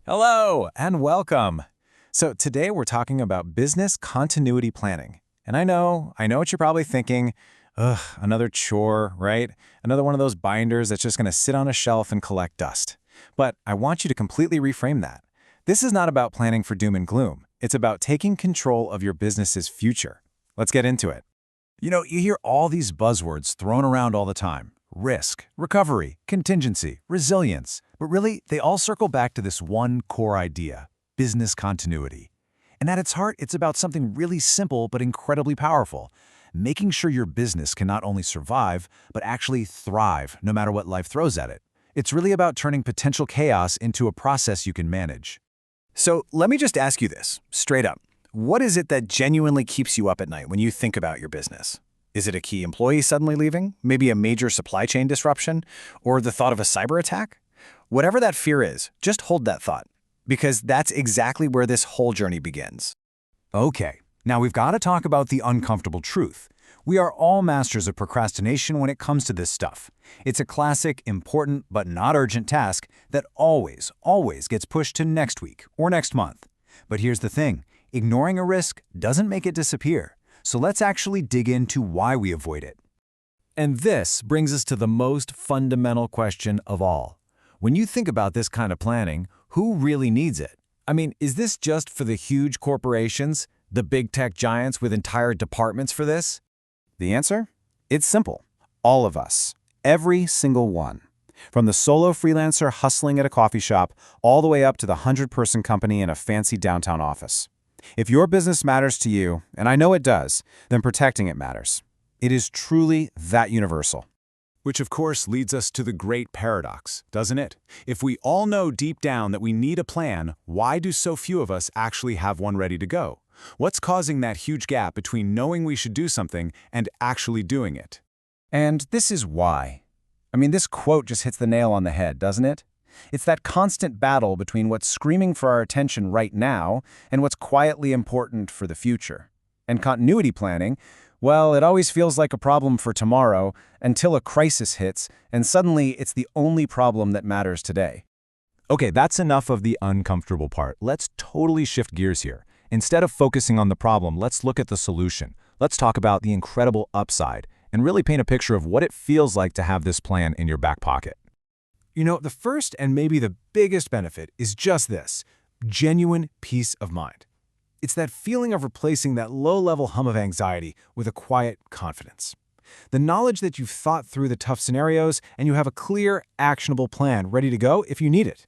Hello and welcome. So today we're talking about business continuity planning. And I know what you're probably thinking. Ugh, another chore, right? Another one of those binders that's just going to sit on a shelf and collect dust. But I want you to completely reframe that. This is not about planning for doom and gloom. It's about taking control of your business's future. Let's get into it. You hear all these buzzwords thrown around all the time. Risk, recovery, contingency, resilience. But really, they all circle back to this one core idea, business continuity. And at its heart, it's about something really simple but incredibly powerful, making sure your business can not only survive, but actually thrive no matter what life throws at it. It's really about turning potential chaos into a process you can manage. So let me just ask you this, straight up. What is it that genuinely keeps you up at night when you think about your business? Is it a key employee suddenly leaving? Maybe a major supply chain disruption? Or the thought of a cyber attack? Whatever that fear is, just hold that thought, because that's exactly where this whole journey begins. Okay, now we've got to talk about the uncomfortable truth. We are all masters of procrastination when it comes to this stuff. It's a classic, important, but not urgent task that always gets pushed to next week or next month. But here's the thing, ignoring a risk doesn't make it disappear. So let's actually dig into why we avoid it. And this brings us to the most fundamental question of all. When you think about this kind of planning, who really needs it? I mean, is this just for the huge corporations, the big tech giants with entire departments for this? The answer? It's simple. All of us. Every single one. From the solo freelancer hustling at a coffee shop, all the way up to the 100-person company in a fancy downtown office. If your business matters to you, and I know it does, then protecting it matters. It is truly that universal. Which of course leads us to the great paradox, doesn't it? If we all know deep down that we need a plan, why do so few of us actually have one ready to go? What's causing that huge gap between knowing we should do something and actually doing it? And this is why. I mean, this quote just hits the nail on the head, doesn't it? It's that constant battle between what's screaming for our attention right now and what's quietly important for the future. And continuity planning, well, it always feels like a problem for tomorrow until a crisis hits, and suddenly it's the only problem that matters today. Okay, that's enough of the uncomfortable part. Let's totally shift gears here. Instead of focusing on the problem, let's look at the solution. Let's talk about the incredible upside and really paint a picture of what it feels like to have this plan in your back pocket. The first and maybe the biggest benefit is just this, genuine peace of mind. It's that feeling of replacing that low-level hum of anxiety with a quiet confidence. The knowledge that you've thought through the tough scenarios and you have a clear, actionable plan ready to go if you need it.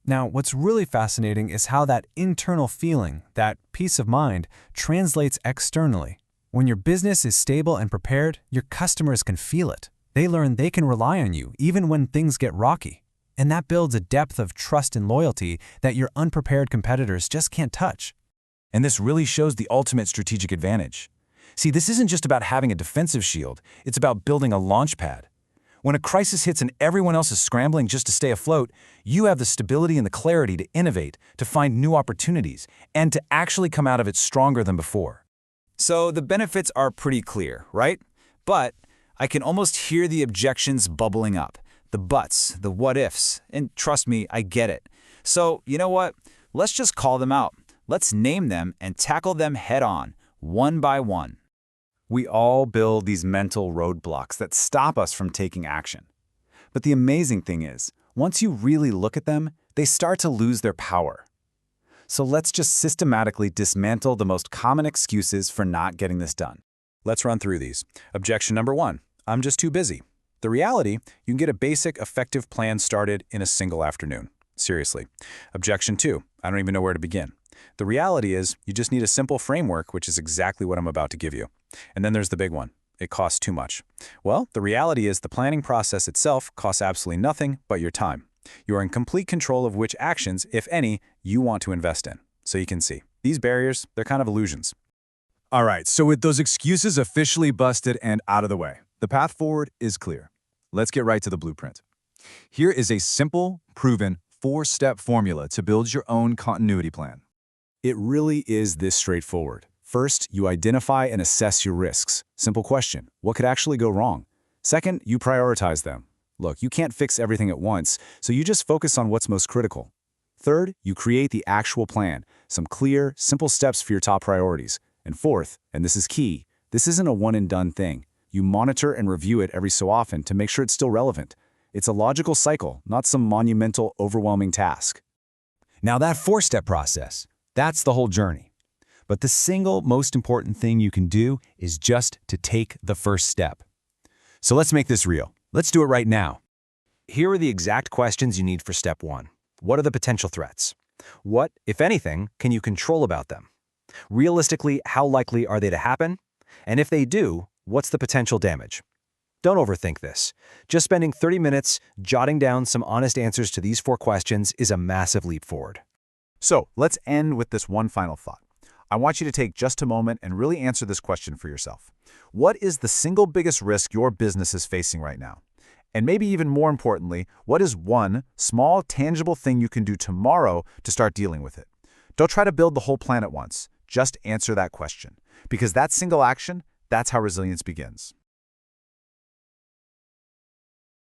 Now, what's really fascinating is how that internal feeling, that peace of mind, translates externally. When your business is stable and prepared, your customers can feel it. They learn they can rely on you even when things get rocky. And that builds a depth of trust and loyalty that your unprepared competitors just can't touch. And this really shows the ultimate strategic advantage. See, this isn't just about having a defensive shield, it's about building a launch pad. When a crisis hits and everyone else is scrambling just to stay afloat, you have the stability and the clarity to innovate, to find new opportunities, and to actually come out of it stronger than before. So the benefits are pretty clear, right? But I can almost hear the objections bubbling up, the buts, the what-ifs, and trust me, I get it. So, you know what? Let's just call them out. Let's name them and tackle them head-on, one by one. We all build these mental roadblocks that stop us from taking action. But the amazing thing is, once you really look at them, they start to lose their power. So let's just systematically dismantle the most common excuses for not getting this done. Let's run through these. Objection number 1. I'm just too busy. The reality, you can get a basic, effective plan started in a single afternoon. Seriously. Objection 2. I don't even know where to begin. The reality is, you just need a simple framework, which is exactly what I'm about to give you. And then there's the big one. It costs too much. Well, the reality is the planning process itself costs absolutely nothing but your time. You are in complete control of which actions, if any, you want to invest in. So you can see, these barriers, they're kind of illusions. All right, so with those excuses officially busted and out of the way, the path forward is clear. Let's get right to the blueprint. Here is a simple, proven, 4-step formula to build your own continuity plan. It really is this straightforward. First, you identify and assess your risks. Simple question, what could actually go wrong? Second, you prioritize them. Look, you can't fix everything at once, so you just focus on what's most critical. Third, you create the actual plan, some clear, simple steps for your top priorities. And fourth, and this is key, this isn't a one-and-done thing. You monitor and review it every so often to make sure it's still relevant. It's a logical cycle, not some monumental, overwhelming task. Now that four-step process, that's the whole journey. But the single most important thing you can do is just to take the first step. So let's make this real. Let's do it right now. Here are the exact questions you need for step 1. What are the potential threats? What, if anything, can you control about them? Realistically, how likely are they to happen? And if they do, what's the potential damage? Don't overthink this. Just spending 30 minutes jotting down some honest answers to these 4 questions is a massive leap forward. So let's end with this one final thought. I want you to take just a moment and really answer this question for yourself. What is the single biggest risk your business is facing right now? And maybe even more importantly, what is one small, tangible thing you can do tomorrow to start dealing with it? Don't try to build the whole plan at once. Just answer that question. Because that single action, that's how resilience begins.